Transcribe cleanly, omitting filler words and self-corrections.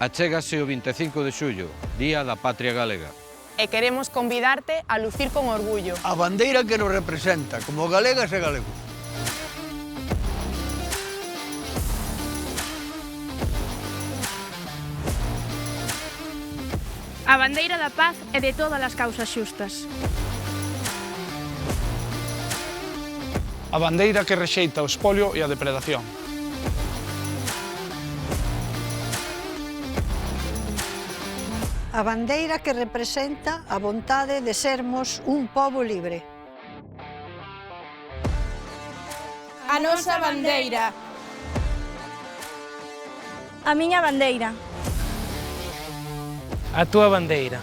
Achégase o 25 de xullo, Día da Patria Galega. E queremos convidarte a lucir con orgullo A bandeira que nos representa, como galegas e galegos. A bandeira da paz e de todas as causas xustas. A bandeira que rexeita o espolio e a depredación. A bandeira que representa a vontade de sermos un pobo libre. A nosa bandeira. A miña bandeira. A túa bandeira.